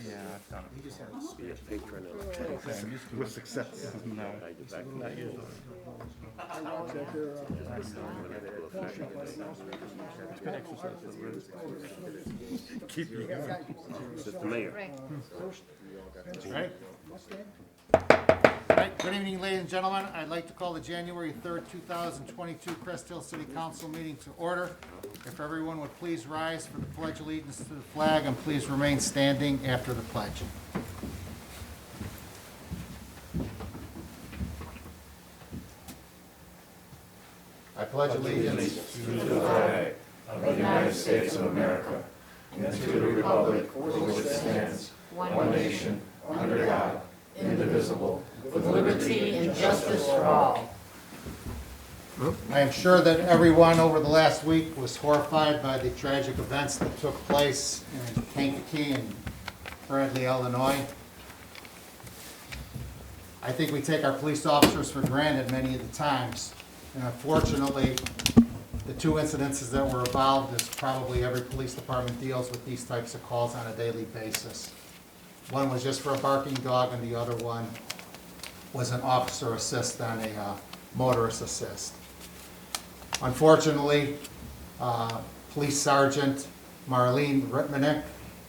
Yeah, I've done it. Be a patron of With success. No. not usually. It's good exercise for the wrist. Keep you. Mr. Mayor. Right. Good evening, ladies and gentlemen. I'd like to call the January 3rd, 2022 Crest Hill City Council meeting to order. If everyone would please rise for the pledge of allegiance to the flag and please remain standing after the pledge. I pledge allegiance to the flag of the United States of America and to the republic for which it stands, one nation, under God, indivisible, with liberty and justice for all. I am sure that everyone over the last week was horrified by the tragic events that took place in Kankakee and Bradley, Illinois. I think we take our police officers for granted many of the times. And unfortunately, the two incidences that were involved is probably every police department deals with these types of calls on a daily basis. One was just for a barking dog and the other one was an officer assist on a motorist assist. Unfortunately, Police Sergeant Marlene Ritmanek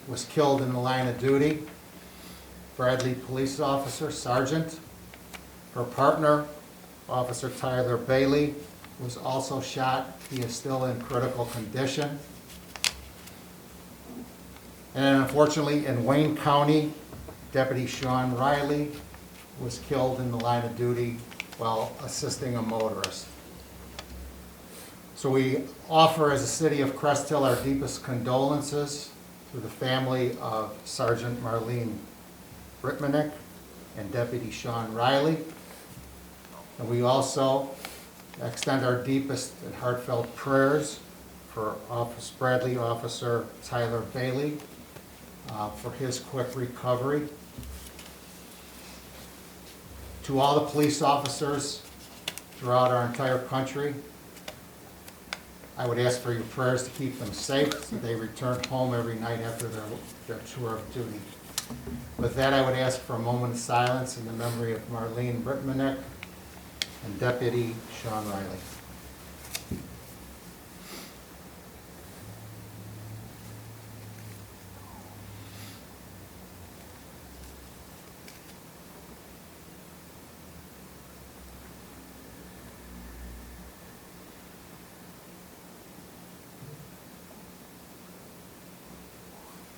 was killed in the line of duty. Bradley Police Officer Sergeant, her partner, Officer Tyler Bailey, was also shot. He is still in critical condition. And unfortunately, in Wayne County, Deputy Sean Riley was killed in the line of duty while assisting a motorist. So we offer, as a city of Crest Hill, our deepest condolences to the family of Sergeant Marlene Ritmanek and Deputy Sean Riley. And we also extend our deepest and heartfelt prayers for Bradley Officer Tyler Bailey for his quick recovery. To all the police officers throughout our entire country, I would ask for your prayers to keep them safe so they return home every night after their tour of duty. With that, I would ask for a moment of silence in the memory of Marlene Ritmanek and Deputy Sean Riley.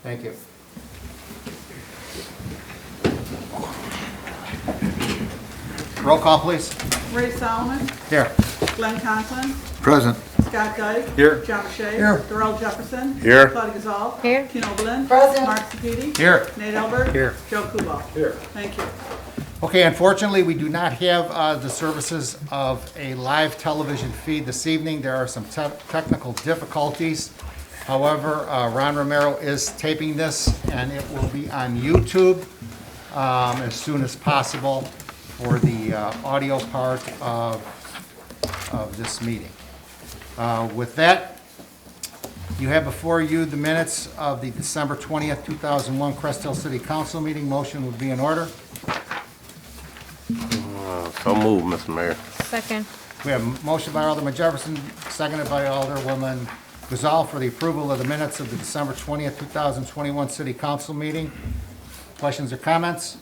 Thank you. Roll call, please. Ray Solomon, Here. Glenn Conklin, Present. Scott Dyke. Here. John Rashay. Here. Darrell Jefferson. Here. Claudia Gazal. Here. Tina Oberlin. Present. Mark Sepiti. Here. Nate Albert. Here. Joe Kubal. Here. Thank you. Okay, unfortunately, we do not have the services of a live television feed this evening. There are some technical difficulties. However, Ron Romero is taping this, and it will be on YouTube as soon as possible for the audio part of this meeting. With that, you have before you the minutes of the December 20th, 2001 Crest Hill City Council meeting. Motion would be in order. So moved, Mr. Mayor. Second. We have a motion by Alderman Jefferson, seconded by Alderwoman Gazal for the approval of the minutes of the December 20th, 2021 City Council meeting. Questions or comments?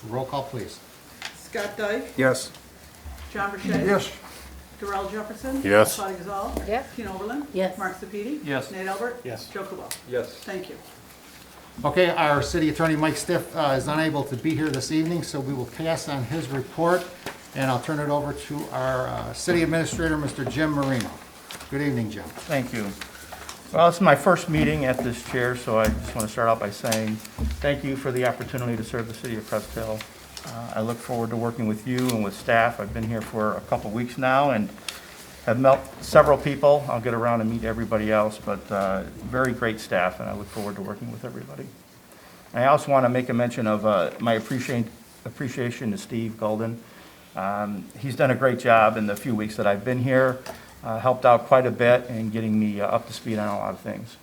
Roll call, please. Scott Dyke. Yes. John Rashay. Yes. Darrell Jefferson. Yes. Claudia Gazal. Yes. Tina Oberlin. Yes. Mark Sepiti. Yes. Nate Albert. Yes. Joe Kubal. Yes. Thank you. Okay, our city attorney, Mike Stiff, is unable to be here this evening, so we will pass on his report, and I'll turn it over to our city administrator, Mr. Jim Marino. Good evening, Jim. Thank you. Well, it's my first meeting at this chair, so I just want to start out by saying thank you for the opportunity to serve the city of Crest Hill. I look forward to working with you and with staff. I've been here for a couple weeks now and have met several people. I'll get around and meet everybody else, but very great staff, and I look forward to working with everybody. I also want to make a mention of my appreciation to Steve Golden. He's done a great job in the few weeks that I've been here, helped out quite a bit in getting me up to speed on a lot of things.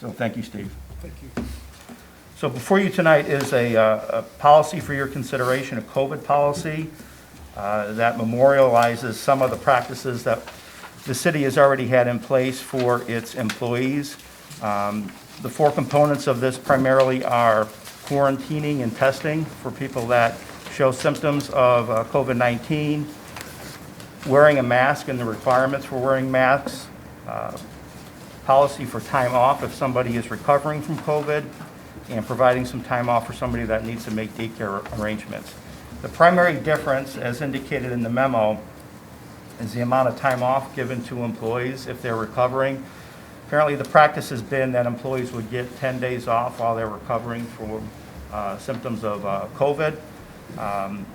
So thank you, Steve. Thank you. So before you tonight is a policy for your consideration, a COVID policy that memorializes some of the practices that the city has already had in place for its employees. The four components of this primarily are quarantining and testing for people that show symptoms of COVID-19, wearing a mask and the requirements for wearing masks, policy for time off if somebody is recovering from COVID, and providing some time off for somebody that needs to make daycare arrangements. The primary difference, as indicated in the memo, is the amount of time off given to employees if they're recovering. Apparently, the practice has been that employees would get 10 days off while they're recovering from symptoms of COVID.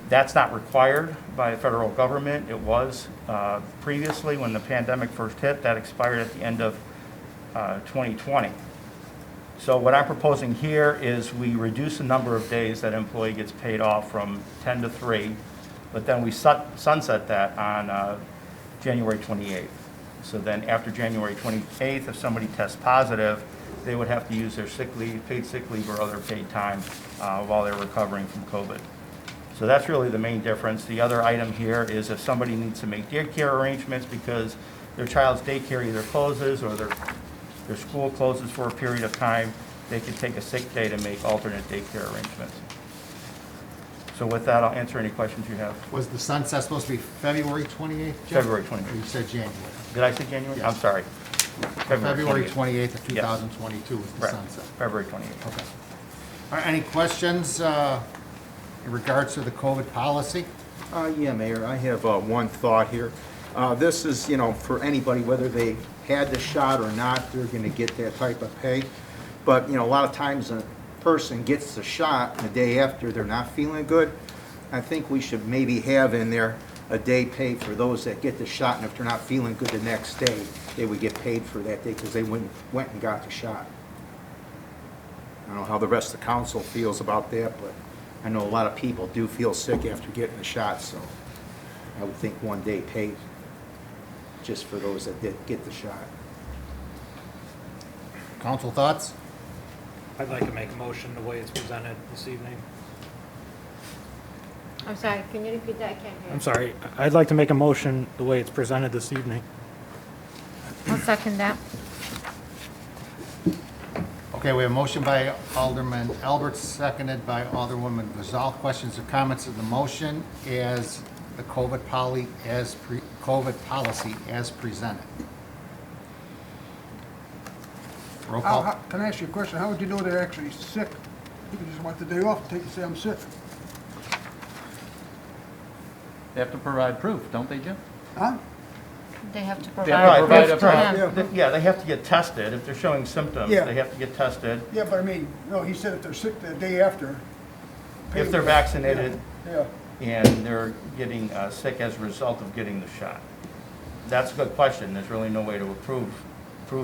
That's not required by the federal government. It was previously when the pandemic first hit. That expired at the end of 2020. So what I'm proposing here is we reduce the number of days that an employee gets paid off from 10 to 3, but then we sunset that on January 28th. So then after January 28th, if somebody tests positive, they would have to use their sick leave, paid sick leave or other paid time while they're recovering from COVID. So that's really the main difference. The other item here is if somebody needs to make daycare arrangements because their child's daycare either closes or their school closes for a period of time, they can take a sick day to make alternate daycare arrangements. So with that, I'll answer any questions you have. Was the sunset supposed to be February 28th? Jim? February Or 28th. you said January? Did I say January? Yes. I'm sorry. February 28th. 28th of Yes. 2022 was the Correct. sunset. February 28th. Okay. All right, any questions in regards to the COVID policy? Yeah, Mayor, I have one thought here. This is, for anybody, whether they had the shot or not, they're going to get that type of pay. But, a lot of times a person gets the shot and the day after they're not feeling good. I think we should maybe have in there a day pay for those that get the shot, and if they're not feeling good the next day, they would get paid for that day because they went and got the shot. I don't know how the rest of the council feels about that, but I know a lot of people do feel sick after getting the shot, so I would think one day paid just for those that did get the shot. Council thoughts? I'd like to make a motion the way it's presented this evening. I'm sorry, can you repeat that? I can't hear. I'm sorry, I'd like to make a motion the way it's presented this evening. I'll second that. Okay, we have a motion by Alderman Albert, seconded by Alderwoman Gazal. Questions or comments of the motion as the COVID policy as presented? Roll call. Can I ask you a question? How would you know they're actually sick? You can just want the day off and take and say, I'm sick. They have to provide proof, don't they, Jim? Huh? They have to Right, provide provide proof a to proof. them. Yeah, they have to get tested. If they're showing symptoms, Yeah. they have to get tested. Yeah, but I mean, no, he said if they're sick the day after. If they're vaccinated Yeah. and they're getting sick as a result of getting the shot. That's a good question. There's really no way to prove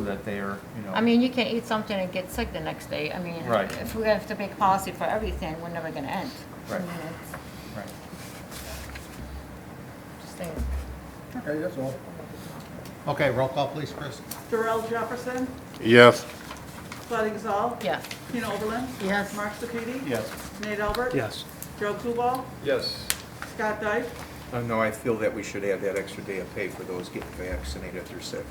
that they are, I mean, you can eat something and get sick the next day. I mean, Right. if we have to make policy for everything, we're never gonna end. Right. I mean, it's right. just saying. Okay, that's all. Okay, roll call, please, Chris. Darrell Jefferson, Yes. Claudia Gazal, Yes. Tina Oberlin. Yes. Mark Sepiti. Yes. Nate Albert. Yes. Joe Kubal, Yes. Scott Dyke. No, I feel that we should have that extra day of pay for those getting vaccinated if they're sick.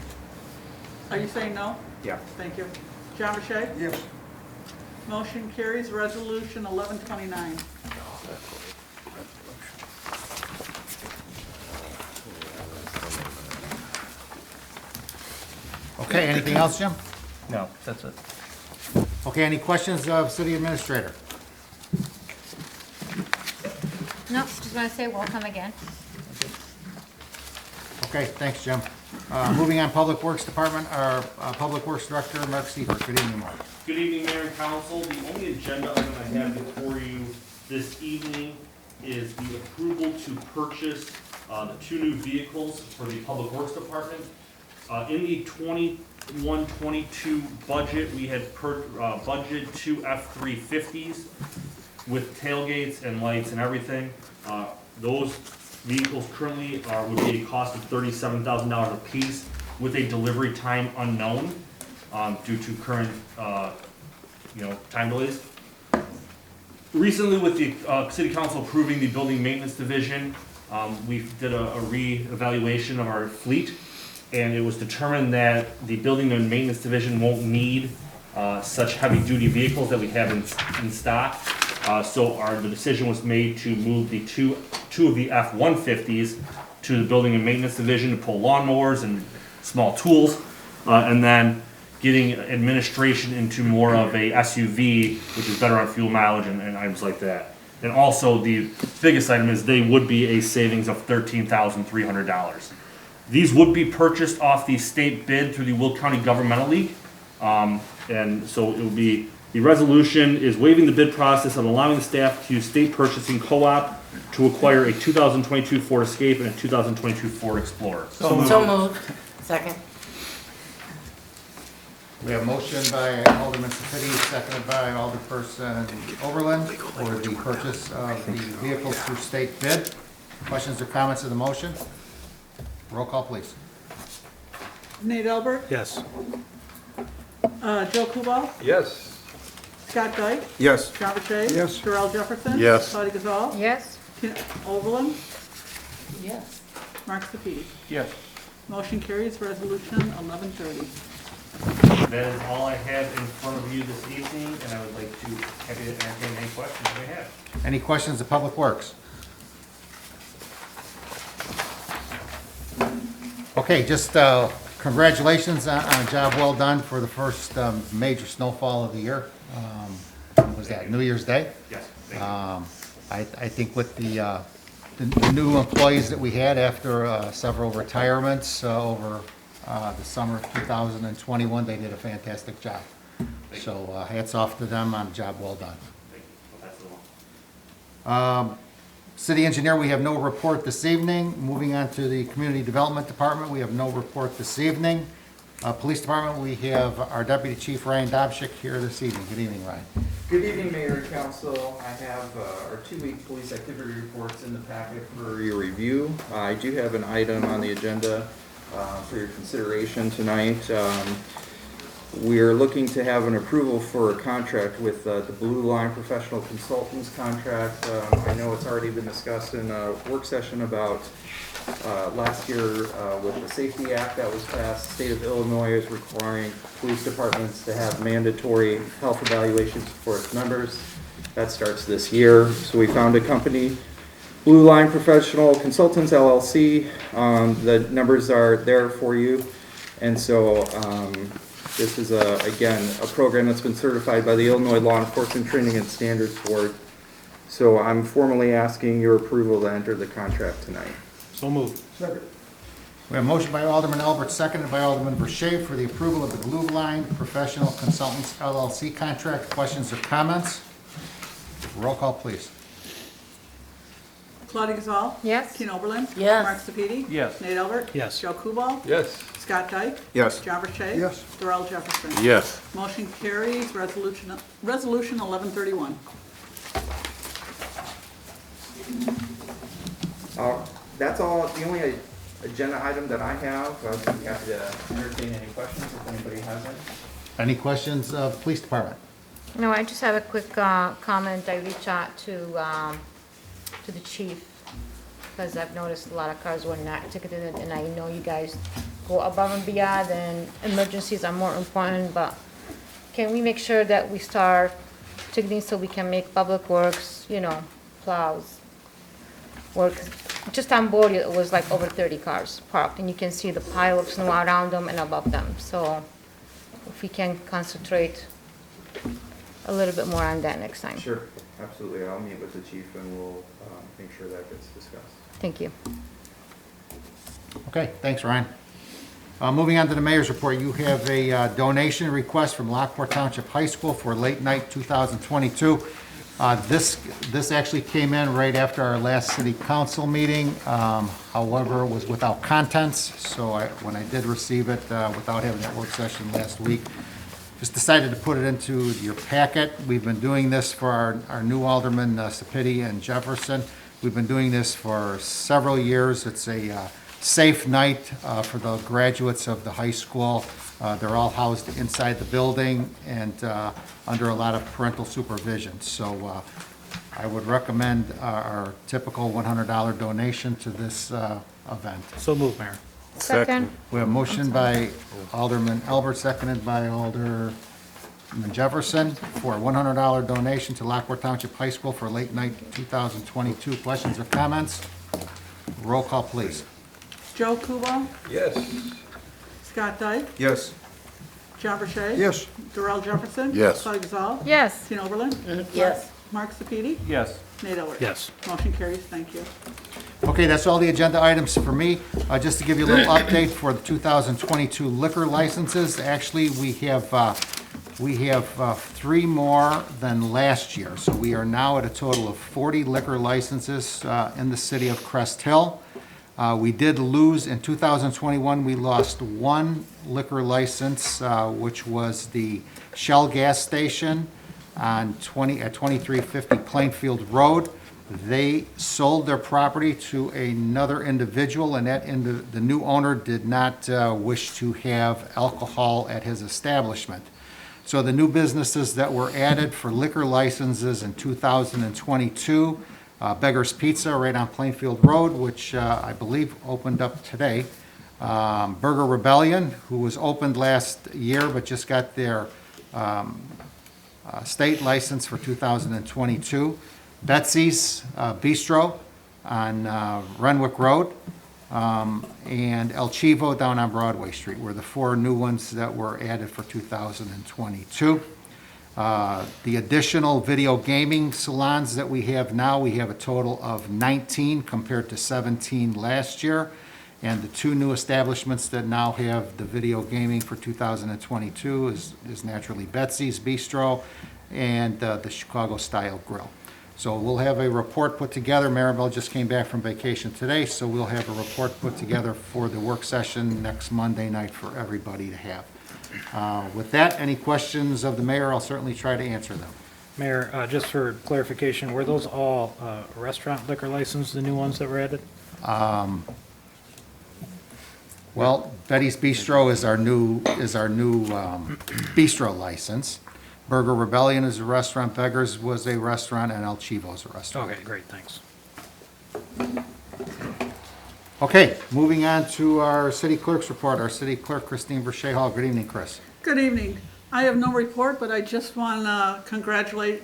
Are you saying no? Yeah. Thank you. John Burchett. Yes. Motion carries. Resolution 1129. Okay, anything else, Jim? No, that's it. Okay, any questions of city administrator? No, just wanna say welcome again. Okay, thanks, Jim. Moving on, Public Works Department, our Public Works Director, Mark Seifert. Good evening, Mark. Good evening, Mayor and Council. The only agenda item I have before you this evening is the approval to purchase the two new vehicles for the Public Works Department. In the 21-22 budget, we had budgeted two F-350s with tailgates and lights and everything. Those vehicles currently would be a cost of $37,000 a piece with a delivery time unknown. due to current, time delays. Recently, with the city council approving the building maintenance division, we did a re-evaluation of our fleet, and it was determined that the building and maintenance division won't need such heavy-duty vehicles that we have in stock. So the decision was made to move the two of the F-150s to the building and maintenance division to pull lawnmowers and small tools, and then getting administration into more of a SUV, which is better on fuel mileage and items like that. And also, the biggest item is they would be a savings of $13,300. These would be purchased off the state bid through the Will County Governmental League. And so it would be, the resolution is waiving the bid process and allowing the staff to use state purchasing co-op to acquire a 2022 Ford Escape and a 2022 Ford Explorer. So moved. Second. We have a motion by Alderman Sapiti, seconded by Alderperson Oberlin for the purchase of the vehicles through state bid. Questions or comments of the motion? Roll call, please. Nate Albert, Yes. Joe Kubal, Yes. Scott Dyke, Yes. John Burchett. Yes. Darrell Jefferson. Yes. Claudia Gazal. Yes. Ken Overland, Yes. Mark Sepiti. Yes. Motion carries, resolution 1130. That is all I have in front of you this evening, and I would like to have you entertain any questions you may have. Any questions of Public Works? Okay, just congratulations on a job well done for the first major snowfall of the year. When was that, New Year's Day? Yes, thank you. I think with the new employees that we had after several retirements over the summer of 2021, they did a fantastic job. So hats off to them on a job well done. Thank you. I'll pass it along. City Engineer, we have no report this evening. Moving on to the Community Development Department, we have no report this evening. Police Department, we have our Deputy Chief Ryan Dobshick here this evening. Good evening, Ryan. Good evening, Mayor and Council. I have our two-week police activity reports in the packet for your review. I do have an item on the agenda for your consideration tonight. We're looking to have an approval for a contract with the Blue Line Professional Consultants contract. I know it's already been discussed in a work session about last year with the Safety Act that was passed. The state of Illinois is requiring police departments to have mandatory health evaluations for its members. That starts this year. So we found a company, Blue Line Professional Consultants LLC. The numbers are there for you. And so this is, again, a program that's been certified by the Illinois Law Enforcement Training and Standards Board. So I'm formally asking your approval to enter the contract tonight. So moved. Second. We have a motion by Alderman Albert, seconded by Alderman Verche for the approval of the Blue Line Professional Consultants LLC contract. Questions or comments? Roll call, please. Claudia Gazal. Yes. Ken Overland. Yes. Mark Sepiti. Yes. Nate Albert. Yes. Joe Kubal. Yes. Scott Dyke. Yes. John Burchett. Yes. Darrell Jefferson. Yes. Motion carries, resolution 1131. That's all, the only agenda item that I have. I'd be happy to entertain any questions if anybody has any. Any questions of the Police Department? No, I just have a quick comment. I reached out to the chief because I've noticed a lot of cars were not ticketed, and I know you guys go above and beyond, and emergencies are more important, but can we make sure that we start ticketing so we can make public works, plows work? Just on board, it was like over 30 cars parked, and you can see the pile of snow around them and above them. So if we can concentrate a little bit more on that next time. Sure, absolutely. I'll meet with the chief and we'll make sure that gets discussed. Thank you. Okay, thanks, Ryan. Moving on to the mayor's report, you have a donation request from Lockport Township High School for late night 2022. This actually came in right after our last city council meeting. However, it was without contents, so when I did receive it, without having that work session last week, just decided to put it into your packet. We've been doing this for our new aldermen, Sapiti and Jefferson. We've been doing this for several years. It's a safe night for the graduates of the high school. They're all housed inside the building and under a lot of parental supervision. So I would recommend our typical $100 donation to this event. So move, Mayor. Second. We have a motion by Alderman Albert, seconded by Alderman Jefferson for a $100 donation to Lockport Township High School for late night 2022. Questions or comments? Roll call, please. Joe Kubal, Yes. Scott Dyke, Yes. John Burchett. Yes. Darrell Jefferson. Yes. Claudia Gazal. Yes. Tina Oberlin. Yes. Mark Sepiti. Yes. Nate Albert. Yes. Motion carries. Thank you. Okay, that's all the agenda items for me. Just to give you a little update for the 2022 liquor licenses, actually, we have 3 more than last year. So we are now at a total of 40 liquor licenses in the city of Crest Hill. We did lose, in 2021, we lost 1 liquor license, which was the Shell gas station at 2350 Plainfield Road. They sold their property to another individual, and the new owner did not wish to have alcohol at his establishment. So the new businesses that were added for liquor licenses in 2022, Beggar's Pizza right on Plainfield Road, which I believe opened up today. Burger Rebellion, who was opened last year but just got their state license for 2022. Betsy's Bistro on Renwick Road, and El Chivo down on Broadway Street were the 4 new ones that were added for 2022. The additional video gaming salons that we have now, we have a total of 19 compared to 17 last year. And the 2 new establishments that now have the video gaming for 2022 is naturally Betsy's Bistro and the Chicago Style Grill. So we'll have a report put together. Maribel just came back from vacation today, so we'll have a report put together for the work session next Monday night for everybody to have. With that, any questions of the mayor, I'll certainly try to answer them. Mayor, just for clarification, were those all restaurant liquor licenses, the new ones that were added? Well, Betty's Bistro is our new bistro license. Burger Rebellion is a restaurant, Beggars was a restaurant, and El Chivo is a restaurant. Okay, great, thanks. Okay, moving on to our city clerk's report. Our city clerk, Christine Verche Hall. Good evening, Chris. Good evening. I have no report, but I just want to congratulate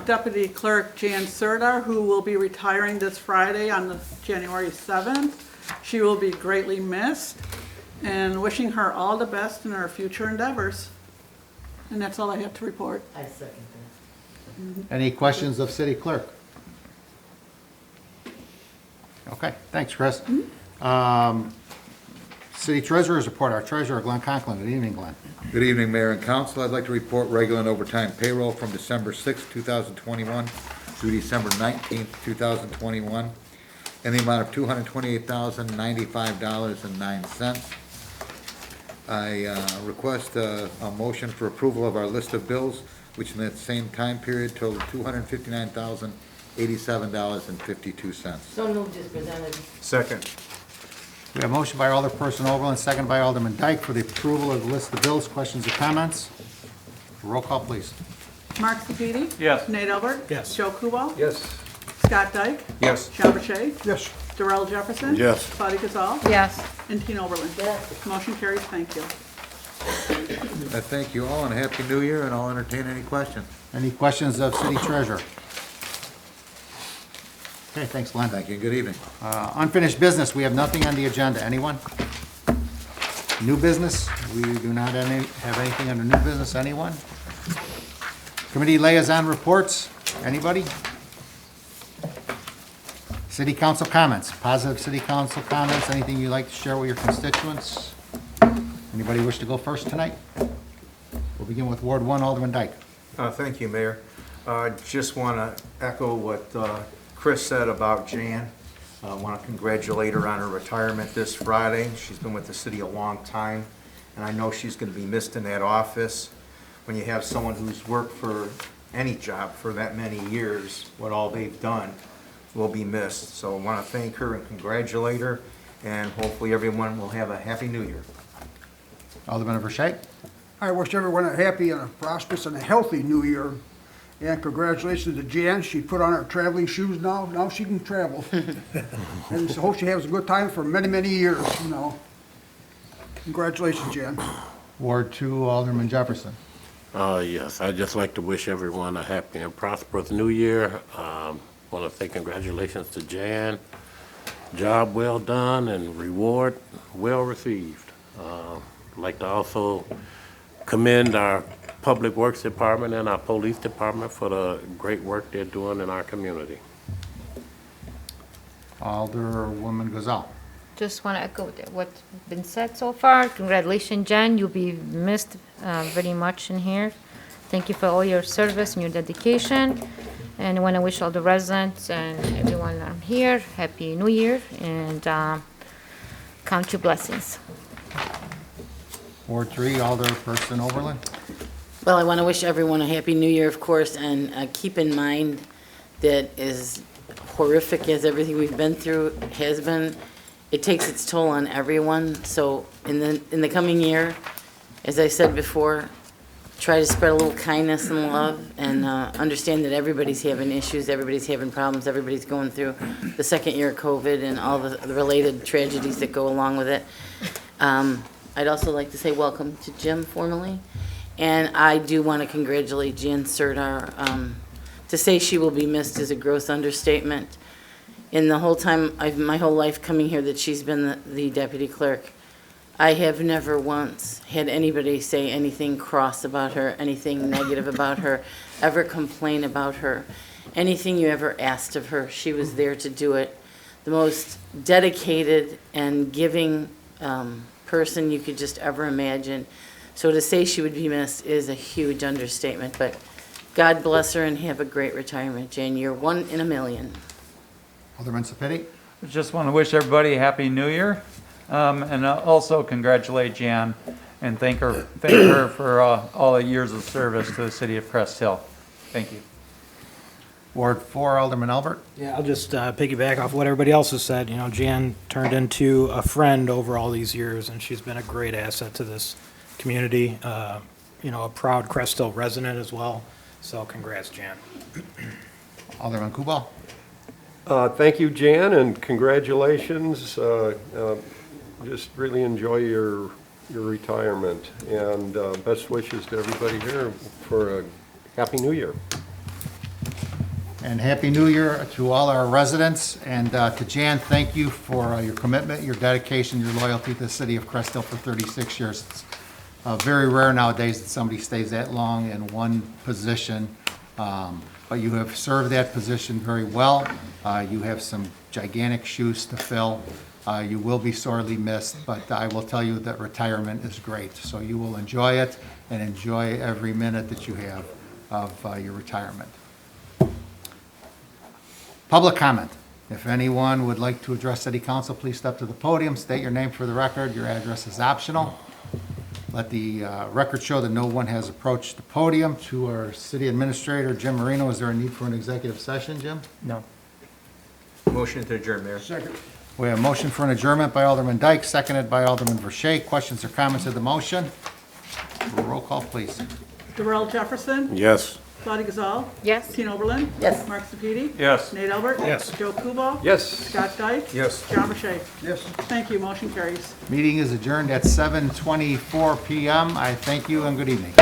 Deputy Clerk Jan Serdar, who will be retiring this Friday on January 7th. She will be greatly missed, and wishing her all the best in her future endeavors. And that's all I have to report. I second that. Any questions of city clerk? Okay, thanks, Chris. City treasurer's report. Our treasurer, Glenn Conklin. Good evening, Glenn. Good evening, Mayor and Council. I'd like to report regular and overtime payroll from December 6, 2021 through December 19, 2021, in the amount of $228,095.09. I request a motion for approval of our list of bills, which in that same time period totaled $259,087.52. So moved as presented. Second. We have a motion by Alderperson Overland, second by Alderman Dyke for the approval of the list of bills. Questions or comments? Roll call, please. Mark Sepiti. Yes. Nate Albert. Yes. Joe Kubal. Yes. Scott Dyke. Yes. John Burchett. Yes. Darrell Jefferson. Yes. Claudia Gazal. Yes. And Tina Oberlin. Yes. Motion carries. Thank you. I thank you all and a happy new year, and I'll entertain any questions. Any questions of city treasurer? Okay, thanks, Glenn. Thank you and good evening. Unfinished business, we have nothing on the agenda. Anyone? New business, we do not have anything under new business. Anyone? Committee liaison reports, anybody? City council comments, positive city council comments, anything you'd like to share with your constituents? Anybody wish to go first tonight? We'll begin with Ward 1, Alderman Dyke. Thank you, Mayor. Just want to echo what Chris said about Jan. I want to congratulate her on her retirement this Friday. She's been with the city a long time, and I know she's going to be missed in that office. When you have someone who's worked for any job for that many years, what all they've done will be missed. So I want to thank her and congratulate her, and hopefully everyone will have a happy new year. Alderman Verche. I wish everyone a happy and a prosperous and a healthy new year. And congratulations to Jan. She put on her traveling shoes now. Now she can travel. And so hope she has a good time for many, many years, you know. Congratulations, Jan. Ward 2, Alderman Jefferson. Yes, I'd just like to wish everyone a happy and prosperous new year. Want to say congratulations to Jan. Job well done and reward well received. I'd like to also commend our Public Works Department and our Police Department for the great work they're doing in our community. Alderwoman Gazal. Just want to echo what's been said so far. Congratulations, Jan. You'll be missed very much in here. Thank you for all your service and your dedication. And I want to wish all the residents and everyone here Happy New Year and count your blessings. Ward 3, Alderperson Oberlin. Well, I want to wish everyone a Happy New Year, of course, and keep in mind that as horrific as everything we've been through has been, it takes its toll on everyone. So in the coming year, as I said before, try to spread a little kindness and love and understand that everybody's having issues, everybody's having problems, everybody's going through the second year of COVID and all the related tragedies that go along with it. I'd also like to say welcome to Jim formally. And I do want to congratulate Jan Serdar. To say she will be missed is a gross understatement. In the whole time, my whole life coming here that she's been the deputy clerk, I have never once had anybody say anything cross about her, anything negative about her, ever complain about her. Anything you ever asked of her, she was there to do it. The most dedicated and giving person you could just ever imagine. So to say she would be missed is a huge understatement, but God bless her and have a great retirement, Jan. You're one in a million. Alderman Sapiti. Just want to wish everybody a Happy New Year, and also congratulate Jan and thank her for all the years of service to the city of Crest Hill. Thank you. Ward 4, Alderman Albert. Yeah, I'll just piggyback off what everybody else has said. You know, Jan turned into a friend over all these years, and she's been a great asset to this community. You know, a proud Crest Hill resident as well. So congrats, Jan. Alderman Kubal. Thank you, Jan, and congratulations. Just really enjoy your retirement, and best wishes to everybody here for a Happy New Year. And Happy New Year to all our residents. And to Jan, thank you for your commitment, your dedication, your loyalty to the city of Crest Hill for 36 years. It's very rare nowadays that somebody stays that long in one position. But you have served that position very well. You have some gigantic shoes to fill. You will be sorely missed, but I will tell you that retirement is great. So you will enjoy it and enjoy every minute that you have of your retirement. Public comment. If anyone would like to address City Council, please step to the podium, state your name for the record. Your address is optional. Let the record show that no one has approached the podium. To our City Administrator, Jim Marino, is there a need for an executive session, Jim? No. Motion to adjourn, Mayor. Second. We have a motion for an adjournment by Alderman Dyke, seconded by Alderman Verche. Questions or comments of the motion? Roll call, please. Darrell Jefferson. Yes. Claudia Gazal. Yes. Tina Oberlin. Yes. Mark Sepiti. Yes. Nate Albert. Yes. Joe Kubal. Yes. Scott Dyke. Yes. John Verche. Yes. Thank you. Motion carries. Meeting is adjourned at 7:24 PM. I thank you and good evening.